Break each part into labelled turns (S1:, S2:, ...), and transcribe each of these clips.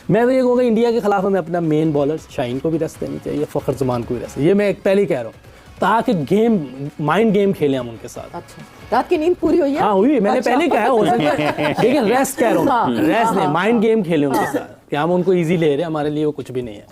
S1: मैं तो ये कहूँगा इंडिया के खिलाफ हमें अपना मेन बॉलर शाहीन को भी रेस्ट देनी चाहिए, फ़खर जमान को भी रेस्ट, ये मैं पहले ही कह रहा हूँ, ताकि माइंड गेम खेलें हम उनके साथ।
S2: अच्छा, रात की नींद पूरी हुई है?
S1: हाँ हुई, मैंने पहले कहा हो सकता है, लेकिन रेस्ट कह रहा हूँ, रेस्ट नहीं, माइंड गेम खेलें उनके साथ, कि हम उनको इजी ले रहे हैं, हमारे लिए वो कुछ भी नहीं है।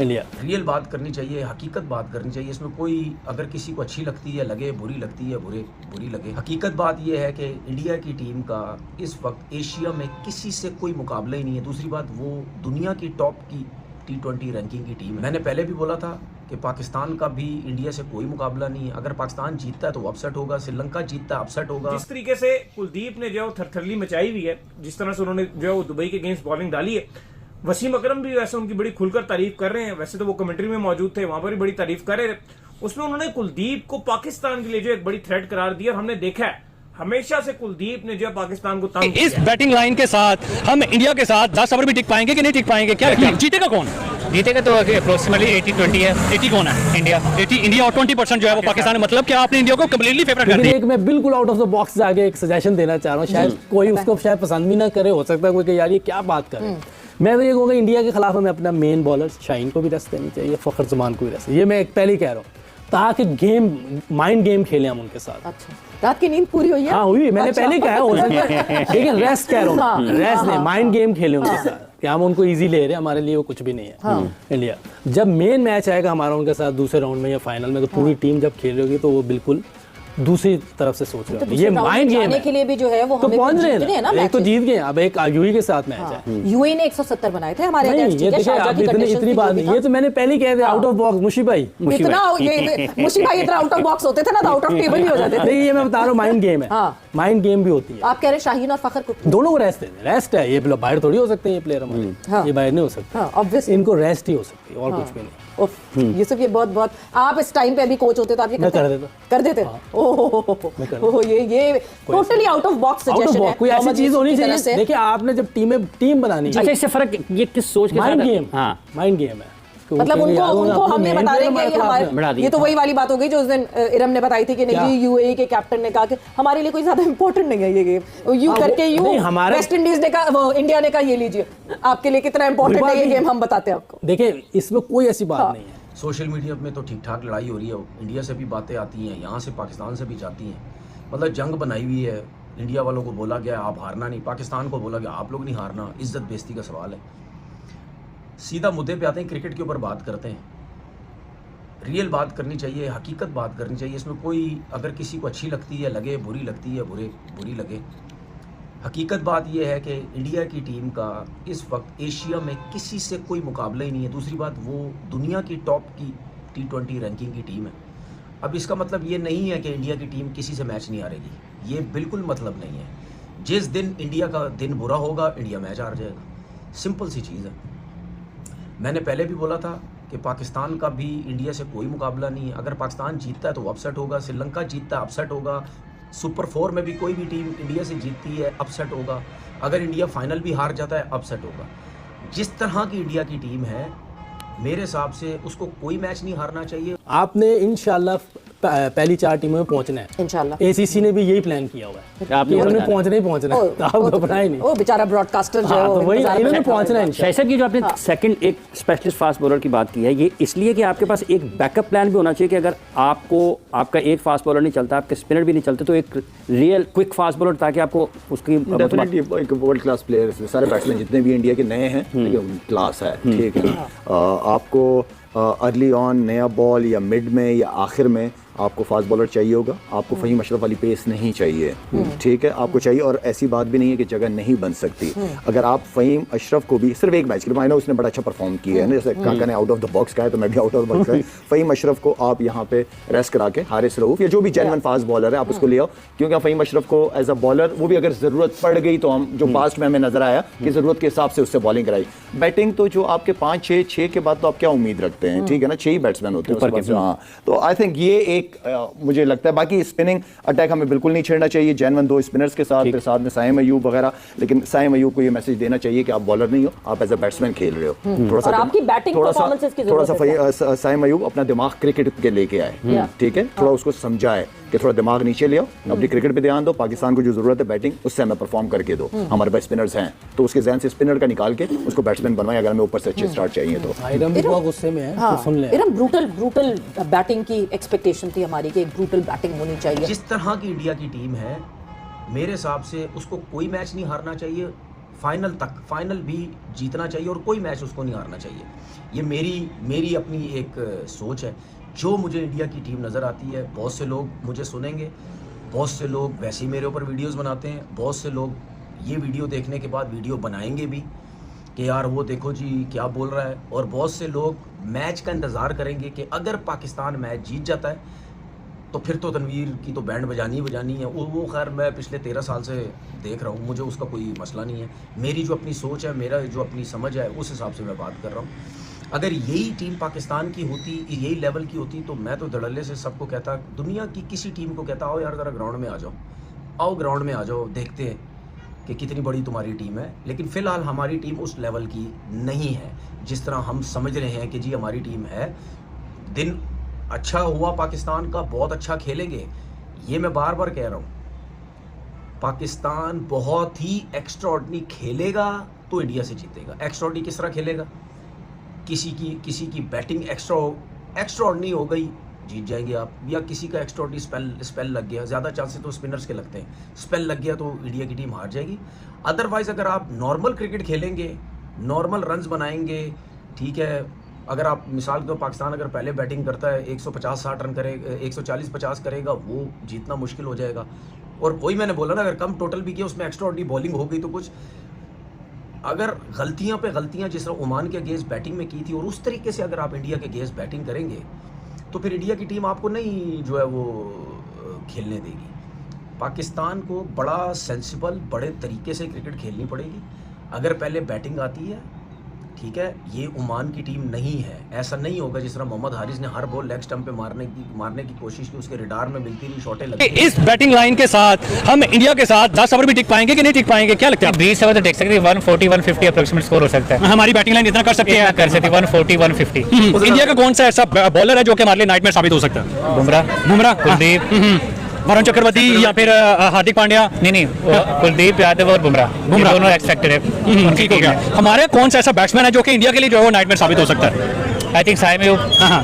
S1: इंडिया
S3: रियल बात करनी चाहिए, हकीकत बात करनी चाहिए, इसमें कोई अगर किसी को अच्छी लगती है लगे, बुरी लगती है बुरी लगे। हकीकत बात यह है कि इंडिया की टीम का इस वक्त एशिया में किसी से कोई मुकाबला ही नहीं है। दूसरी बात, वो दुनिया की टॉप की T20 रैंकिंग की टीम है। मैंने पहले भी बोला था कि पाकिस्तान का भी इंडिया से कोई मुकाबला नहीं है। अगर पाकिस्तान जीतता है तो अपसेट होगा, श्रीलंका जीतता है अपसेट होगा।
S4: जिस तरीके से कुलदीप ने जो थरथरली मचाई हुई है, जिस तरह से उन्होंने जो दुबई के अगेंस्ट बॉलिंग डाली है, वसीम अकरम भी वैसे उनकी बड़ी खुलकर तारीफ कर रहे हैं। वैसे तो वो कमेंट्री में मौजूद थे, वहां पर भी बड़ी तारीफ कर रहे थे। उसमें उन्होंने कुलदीप को पाकिस्तान के लिए जो एक बड़ी थ्रेट करार दिया, और हमने देखा है हमेशा से कुलदीप ने जो पाकिस्तान को तंग
S5: इस बैटिंग लाइन के साथ हम इंडिया के साथ 10 ओवर भी टिक पाएंगे कि नहीं टिक पाएंगे? क्या जीतेगा कौन? जीतेगा तो अप्रोक्सीमेटली 80-20 है। 80 कौन है? इंडिया और 20% जो है वो पाकिस्तान है। मतलब क्या आपने इंडिया को कम्प्लीटली फेवरेट कर दिया?
S1: एक मैं बिल्कुल आउट ऑफ द बॉक्स जाके एक सजेशन देना चाह रहा हूँ, शायद कोई उसको शायद पसंद भी ना करे, हो सकता है कोई कि यार ये क्या बात कर रहे हैं। मैं तो ये कहूँगा इंडिया के खिलाफ हमें अपना मेन बॉलर शाहीन को भी रेस्ट देनी चाहिए, फ़खर जमान को भी रेस्ट, ये मैं पहले ही कह रहा हूँ, ताकि माइंड गेम खेलें हम उनके साथ।
S2: अच्छा, रात की नींद पूरी हुई है?
S1: हाँ हुई, मैंने पहले कहा हो सकता है, लेकिन रेस्ट कह रहा हूँ, रेस्ट नहीं, माइंड गेम खेलें उनके साथ, कि हम उनको इजी ले रहे हैं, हमारे लिए वो कुछ भी नहीं है। इंडिया जब मेन मैच आएगा हमारा उनके साथ दूसरे राउंड में या फाइनल में, तो पूरी टीम जब खेल रही होगी तो वो बिल्कुल दूसरी तरफ से सोच रहे हैं। ये माइंड गेम है
S2: के लिए भी जो है वो
S1: तो
S2: हमें
S1: पहुंच रहे
S2: हैं ना,
S1: एक तो जीत गए, अब एक यूएई के साथ मैच है।
S2: यूएई ने 170 बनाए थे हमारे
S1: नहीं,
S2: अगेंस्ट,
S1: ये
S2: ठीक है,
S1: देखिए
S2: शारजाह की
S1: आप इतनी बात नहीं, ये तो मैंने पहले कह दिया, आउट ऑफ बॉक्स मुशी भाई
S2: इतना ये मुशी भाई इतना आउट ऑफ बॉक्स होते थे ना, तो आउट ऑफ टेबल ही हो जाते थे।
S1: नहीं, ये मैं बता रहा हूँ माइंड गेम है, माइंड गेम भी होती है।
S2: आप कह रहे हैं शाहीन और फखर को
S1: दोनों को रेस्ट दें, रेस्ट है, ये बाहर थोड़ी हो सकते हैं ये प्लेयर हमारे, ये बाहर नहीं हो सकते,
S2: ऑब्वियसली
S1: इनको रेस्ट ही हो सकती है और कुछ भी नहीं।
S2: ये सब ये बहुत आप इस टाइम पे अभी कोच होते तो आप ये कर देते ओह ये totally out of box suggestion है,
S1: कोई ऐसी चीज होनी चाहिए। देखिए आपने जब टीम बनानी है,
S5: अच्छा इससे फर्क ये किस सोच के साथ?
S1: माइंड गेम, हाँ माइंड गेम है,
S2: मतलब उनको हम ये बता रहे हैं कि हमारे, ये तो वही वाली बात हो गई जो उस दिन इरम ने बताई थी कि नहीं, यूएई के कैप्टन ने कहा कि हमारे लिए कोई ज्यादा इंपॉर्टेंट नहीं है ये गेम, यू करके यू वेस्ट इंडीज ने कहा, इंडिया ने कहा ये लीजिए, आपके लिए कितना इंपॉर्टेंट है ये गेम, हम बताते हैं आपको।
S1: देखिए इसमें कोई ऐसी बात नहीं है।
S3: सोशल मीडिया में तो ठीक ठाक लड़ाई हो रही है, इंडिया से भी बातें आती हैं, यहाँ से पाकिस्तान से भी जाती हैं, मतलब जंग बनाई हुई है। इंडिया वालों को बोला गया आप हारना नहीं, पाकिस्तान को बोला गया आप लोग नहीं हारना, इज्जत बेइज्जती का सवाल है। सीधा मुद्दे पे आते हैं, क्रिकेट के ऊपर बात करते हैं। रियल बात करनी चाहिए, हकीकत बात करनी चाहिए, इसमें कोई अगर किसी को अच्छी लगती है लगे, बुरी लगती है बुरी लगे। हकीकत बात यह है कि इंडिया की टीम का इस वक्त एशिया में किसी से कोई मुकाबला ही नहीं है। दूसरी बात, वो दुनिया की टॉप की T20 रैंकिंग की टीम है। अब इसका मतलब ये नहीं है कि इंडिया की टीम किसी से मैच नहीं हारेगी, ये बिल्कुल मतलब नहीं है। जिस दिन इंडिया का दिन बुरा होगा, इंडिया मैच हार जाएगा, सिंपल सी चीज़ है। मैंने पहले भी बोला था कि पाकिस्तान का भी इंडिया से कोई मुकाबला नहीं है। अगर पाकिस्तान जीतता है तो अपसेट होगा, श्रीलंका जीतता है अपसेट होगा, सुपर 4 में भी कोई भी टीम इंडिया से जीतती है अपसेट होगा, अगर इंडिया फाइनल भी हार जाता है अपसेट होगा। जिस तरह की इंडिया की टीम है, मेरे हिसाब से उसको कोई मैच नहीं हारना चाहिए।
S1: आपने इंशाल्लाह पहली 4 टीमों में पहुंचना है इंशाल्लाह। एसीसी ने भी यही प्लान किया हुआ है, आपने पहुंचना है, तो आप घबराएं नहीं।
S2: वो बेचारा ब्रॉडकास्टर जो है
S1: तो वही इन्होंने पहुंचना है।
S5: शहजाद की जो आपने सेकंड एक स्पेशलिस्ट फास्ट बॉलर की बात की है, ये इसलिए कि आपके पास एक बैकअप प्लान भी होना चाहिए कि अगर आपका एक फास्ट बॉलर नहीं चलता, आपके स्पिनर भी नहीं चलते, तो एक रियल क्विक फास्ट बॉलर, ताकि आपको उसकी
S6: डेफिनेटली एक वर्ल्ड क्लास प्लेयर, सारे बैट्समैन जितने भी इंडिया के नए हैं क्लास है, ठीक है। आपको अर्ली ऑन नया बॉल या मिड में या आखिर में आपको फास्ट बॉलर चाहिए होगा, आपको फ़हीम अशरफ वाली पेस नहीं चाहिए, ठीक है, आपको चाहिए। और ऐसी बात भी नहीं है कि जगह नहीं बन सकती। अगर आप फ़हीम अशरफ को भी सिर्फ एक मैच के लिए, मानो उसने बड़ा अच्छा परफॉर्म किया है ना, जैसे काका ने आउट ऑफ द बॉक्स कहा है तो मैं भी आउट ऑफ द बॉक्स है, फ़हीम अशरफ को आप यहाँ पे रेस्ट करा के हारिस रऊफ या जो भी जेन्युइन फास्ट बॉलर है आप उसको ले आओ, क्योंकि फ़हीम अशरफ को एज अ बॉलर, वो भी अगर ज़रूरत पड़ गई तो हम जो पास्ट में हमें नजर आया कि ज़रूरत के हिसाब से उससे बॉलिंग कराई। बैटिंग तो जो आपके 5-6 के बाद तो आप क्या उम्मीद रखते हैं, ठीक है ना, 6 ही बैट्समैन होते हैं। हाँ, तो आई थिंक ये एक मुझे लगता है। बाकी स्पिनिंग अटैक हमें बिल्कुल नहीं छेड़ना चाहिए, जैनवन 2 स्पिनर्स के साथ, फिर साथ में साइम अयूब वगैरह, लेकिन साइम अयूब को ये मैसेज देना चाहिए कि आप बॉलर नहीं हो, आप एज अ बैट्समैन खेल रहे हो। थोड़ा सा
S2: आपकी बैटिंग परफॉर्मेंसेस की
S6: थोड़ा सा साइम अयूब अपना दिमाग क्रिकेट के लेके आए, ठीक है, थोड़ा उसको समझाए कि थोड़ा दिमाग नीचे ले आओ, अपनी क्रिकेट पे ध्यान दो, पाकिस्तान को जो जरूरत है बैटिंग उससे हमें परफॉर्म करके दो, हमारे पास स्पिनर्स हैं तो उसके जहन से स्पिनर का निकाल के उसको बैट्समैन बनवाए अगर हमें ऊपर से अच्छे स्टार्ट चाहिए तो।
S1: आयरन भी बहुत गुस्से में है, तो सुन ले।
S2: इरम ब्रूटल बैटिंग की एक्सपेक्टेशन थी हमारी कि एक ब्रूटल बैटिंग होनी चाहिए।
S3: जिस तरह की इंडिया की टीम है मेरे हिसाब से उसको कोई मैच नहीं हारना चाहिए, फाइनल भी जीतना चाहिए और कोई मैच उसको नहीं हारना चाहिए। ये मेरी अपनी एक सोच है। जो मुझे इंडिया की टीम नज़र आती है, बहुत से लोग मुझे सुनेंगे, बहुत से लोग वैसे ही मेरे ऊपर वीडियोस बनाते हैं, बहुत से लोग ये वीडियो देखने के बाद वीडियो बनाएंगे भी कि यार वो देखो जी क्या बोल रहा है, और बहुत से लोग मैच का इंतज़ार करेंगे कि अगर पाकिस्तान मैच जीत जाता है तो फिर तो तनवीर की तो बैंड बजानी है। वो खैर मैं पिछले 13 साल से देख रहा हूँ, मुझे उसका कोई मसला नहीं है। मेरी जो अपनी सोच है, मेरा जो अपनी समझ है, उस हिसाब से मैं बात कर रहा हूँ। अगर यही टीम पाकिस्तान की होती, यही लेवल की होती, तो मैं तो धड़ल्ले से सबको कहता, दुनिया की किसी टीम को कहता, आओ यार ज़रा ग्राउंड में आ जाओ, आओ ग्राउंड में आ जाओ, देखते हैं कि कितनी बड़ी तुम्हारी टीम है। लेकिन फ़िलहाल हमारी टीम उस लेवल की नहीं है जिस तरह हम समझ रहे हैं कि जी हमारी टीम है। दिन अच्छा हुआ पाकिस्तान का, बहुत अच्छा खेलेंगे, ये मैं बार बार कह रहा हूँ। पाकिस्तान बहुत ही एक्स्ट्राऑर्डिनरी खेलेगा तो इंडिया से जीतेगा। एक्स्ट्राऑर्डिनरी किस तरह खेलेगा? किसी की बैटिंग एक्स्ट्राऑर्डिनरी हो गई, जीत जाएंगे आप, या किसी का एक्स्ट्राऑर्डिनरी स्पेल लग गया, ज़्यादा चांसेस तो स्पिनर्स के लगते हैं, स्पेल लग गया तो इंडिया की टीम हार जाएगी। अदरवाइज़ अगर आप नॉर्मल क्रिकेट खेलेंगे, नॉर्मल रन्स बनाएंगे, ठीक है, अगर आप मिसाल के तो पाकिस्तान अगर पहले बैटिंग करता है 150-60 रन करेगा, 140-50 करेगा, वो जीतना मुश्किल हो जाएगा। और वही मैंने बोला ना, अगर कम टोटल भी किया, उसमें एक्स्ट्राऑर्डिनरी बॉलिंग हो गई तो कुछ, अगर गलतियां पे गलतियां जिस तरह ओमान के अगेंस्ट बैटिंग में की थी और उस तरीके से अगर आप इंडिया के अगेंस्ट बैटिंग करेंगे तो फिर इंडिया की टीम आपको नहीं जो है वो खेलने देगी। पाकिस्तान को बड़ा सेंसिबल, बड़े तरीके से क्रिकेट खेलनी पड़ेगी। अगर पहले बैटिंग आती है, ठीक है, ये ओमान की टीम नहीं है। ऐसा नहीं होगा जिस तरह मोहम्मद हारिस ने हर बॉल लेग स्टंप पे मारने की कोशिश की, उसके रडार में मिलती रही, शॉटें लगी।
S5: इस बैटिंग लाइन के साथ हम इंडिया के साथ 10 ओवर भी टिक पाएंगे कि नहीं टिक पाएंगे, क्या लगता है?
S7: 20 ओवर तो टिक सकते हैं, 140-150 अप्रोक्सीमेट स्कोर हो सकता है।
S5: हमारी बैटिंग लाइन इतना कर सकती है?
S7: कर सकते हैं 140-150।
S5: इंडिया का कौन सा ऐसा बॉलर है जो कि हमारे लिए नाइटमेयर साबित हो सकता है? बुमराह,
S7: कुलदीप,
S5: वरुण चक्रवर्ती या फिर हार्दिक पांड्या?
S7: नहीं, कुलदीप यादव और बुमराह दोनों एक्सपेक्टेड है।
S5: ठीक हो गया। हमारे कौन सा ऐसा बैट्समैन है जो कि इंडिया के लिए जो है वो नाइटमेयर साबित हो सकता है?
S7: I think Saim Ayub.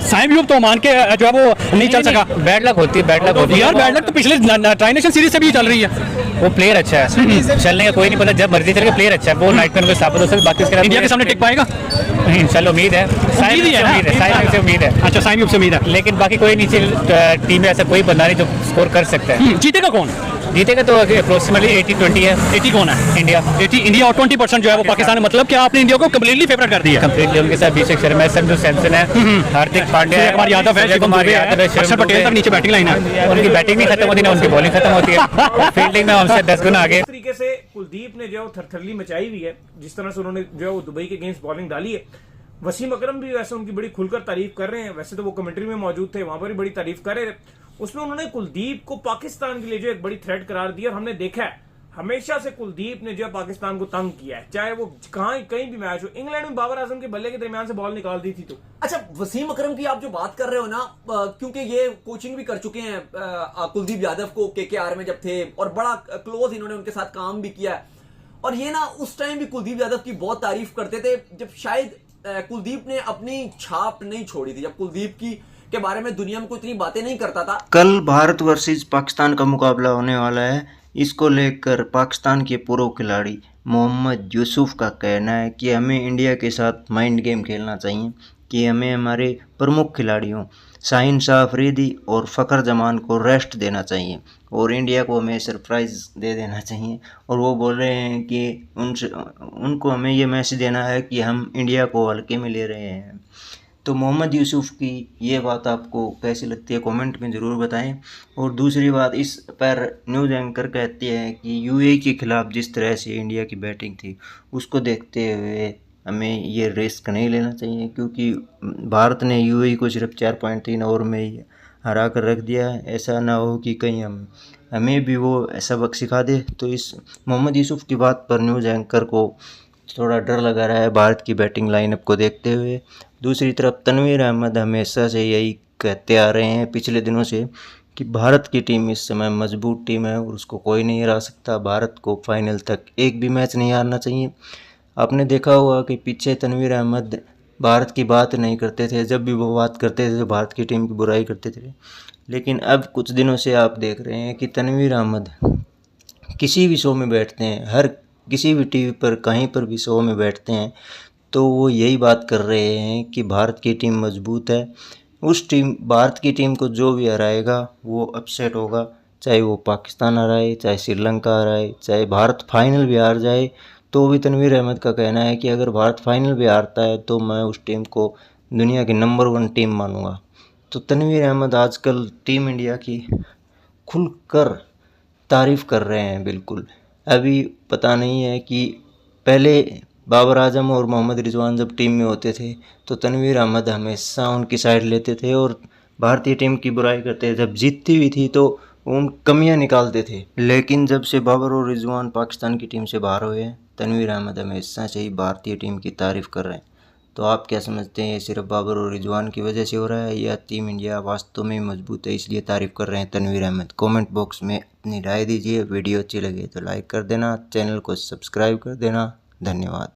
S5: साइम अयूब तो ओमान के जो है वो नहीं चल सका।
S7: बैड लक होती है
S5: यार, बैड लक तो पिछले ट्राई नेशन सीरीज से भी चल रही है।
S7: वो प्लेयर अच्छा है, चलने का कोई नहीं पता, जब मर्जी चले प्लेयर अच्छा है, वो नाइटमेयर को साबित हो सकता है। बाकी उसके
S5: इंडिया के सामने टिक पाएगा
S7: इंशाल्लाह, उम्मीद है। साइम से उम्मीद है।
S5: अच्छा, साइम अयूब से उम्मीद है,
S7: लेकिन बाकी कोई नीचे टीम में ऐसा कोई बंदा नहीं जो स्कोर कर सकता है।
S5: जीतेगा कौन?
S7: जीतेगा तो अप्रोक्सीमेटली 80-20 है।
S5: 80 कौन है?
S7: इंडिया।
S5: 80 इंडिया और 20% जो है वो पाकिस्तान है। मतलब कि आपने इंडिया को कम्प्लीटली फेवर कर दिया?
S7: कम्प्लीटली। उनके साथ अभिषेक शर्मा है, संजू सैमसन है, हार्दिक पांड्या है,
S5: कुमार यादव है, अक्षर पटेल तक नीचे बैटिंग लाइन है।
S7: उनकी बैटिंग नहीं खत्म होती ना उनकी बॉलिंग खत्म होती है। फील्डिंग में हमसे 10 गुना आगे।
S4: इस तरीके से कुलदीप ने जो थरथरली मचाई हुई है, जिस तरह से उन्होंने जो है वो दुबई के अगेंस्ट बॉलिंग डाली है। वसीम अकरम भी वैसे उनकी बड़ी खुलकर तारीफ कर रहे हैं, वैसे तो वो कमेंट्री में मौजूद थे, वहां पर भी बड़ी तारीफ कर रहे थे। उसमें उन्होंने कुलदीप को पाकिस्तान के लिए जो एक बड़ी थ्रेट करार दिया। और हमने देखा है हमेशा से कुलदीप ने जो है पाकिस्तान को तंग किया है, चाहे वो कहीं भी मैच हो। इंग्लैंड में बाबर आजम के बल्ले के दरमियान से बॉल निकाल दी थी। तो
S8: अच्छा, वसीम अकरम की आप जो बात कर रहे हो ना, क्योंकि ये कोचिंग भी कर चुके हैं कुलदीप यादव को केकेआर में जब थे, और बड़ा क्लोज इन्होंने उनके साथ काम भी किया है। और ये ना उस टाइम भी कुलदीप यादव की बहुत तारीफ करते थे, जब शायद कुलदीप ने अपनी छाप नहीं छोड़ी थी, जब कुलदीप की के बारे में दुनिया में कोई इतनी बातें नहीं करता था।
S9: कल भारत वर्सेस पाकिस्तान का मुकाबला होने वाला है। इसको लेकर पाकिस्तान के पूर्व खिलाड़ी मोहम्मद यूसुफ का कहना है कि हमें इंडिया के साथ माइंड गेम खेलना चाहिए, कि हमें हमारे प्रमुख खिलाड़ियों शाहीन शाह अफरीदी और फ़खर जमान को रेस्ट देना चाहिए और इंडिया को हमें सरप्राइज़ दे देना चाहिए। और वो बोल रहे हैं कि उनको हमें ये मैसेज देना है कि हम इंडिया को हल्के में ले रहे हैं। तो मोहम्मद यूसुफ की ये बात आपको कैसी लगती है, कमेंट में ज़रूर बताएं। और दूसरी बात, इस पर न्यूज़ एंकर कहते हैं कि यूएई के ख़िलाफ़ जिस तरह से इंडिया की बैटिंग थी उसको देखते हुए हमें ये रिस्क नहीं लेना चाहिए, क्योंकि भारत ने यूएई को सिर्फ 4.3 ओवर में ही हरा कर रख दिया है। ऐसा ना हो कि कहीं हमें भी वो सबक सिखा दे। तो इस मोहम्मद यूसुफ की बात पर न्यूज़ एंकर को थोड़ा डर लगा रहा है भारत की बैटिंग लाइनअप को देखते हुए। दूसरी तरफ तनवीर अहमद हमेशा से यही कहते आ रहे हैं पिछले दिनों से कि भारत की टीम इस समय मजबूत टीम है और उसको कोई नहीं हरा सकता। भारत को फाइनल तक एक भी मैच नहीं हारना चाहिए। आपने देखा होगा कि पीछे तनवीर अहमद भारत की बात नहीं करते थे, जब भी वो बात करते थे तो भारत की टीम की बुराई करते थे। लेकिन अब कुछ दिनों से आप देख रहे हैं कि तनवीर अहमद किसी भी शो में बैठते हैं, हर किसी भी टीवी पर कहीं पर भी शो में बैठते हैं तो वो यही बात कर रहे हैं कि भारत की टीम मजबूत है। उस टीम भारत की टीम को जो भी हराएगा वो अपसेट होगा, चाहे वो पाकिस्तान हराए, चाहे श्रीलंका हराए, चाहे भारत फाइनल भी हार जाए। तो भी तनवीर अहमद का कहना है कि अगर भारत फाइनल भी हारता है तो मैं उस टीम को दुनिया की नंबर 1 टीम मानूंगा। तो तनवीर अहमद आजकल टीम इंडिया की खुलकर तारीफ़ कर रहे हैं। बिल्कुल अभी पता नहीं है कि पहले बाबर आजम और मोहम्मद रिजवान जब टीम में होते थे तो तनवीर अहमद हमेशा उनकी साइड लेते थे और भारतीय टीम की बुराई करते थे। जब जीतती हुई थी तो उन कमियां निकालते थे। लेकिन जब से बाबर और रिजवान पाकिस्तान की टीम से बाहर हुए हैं, तनवीर अहमद हमेशा से ही भारतीय टीम की तारीफ़ कर रहे हैं। तो आप क्या समझते हैं, ये सिर्फ बाबर और रिजवान की वजह से हो रहा है या टीम इंडिया वास्तव में मजबूत है इसलिए तारीफ़ कर रहे हैं तनवीर अहमद? कमेंट बॉक्स में अपनी राय दीजिए। वीडियो अच्छी लगे तो लाइक कर देना, चैनल को सब्सक्राइब कर देना। धन्यवाद।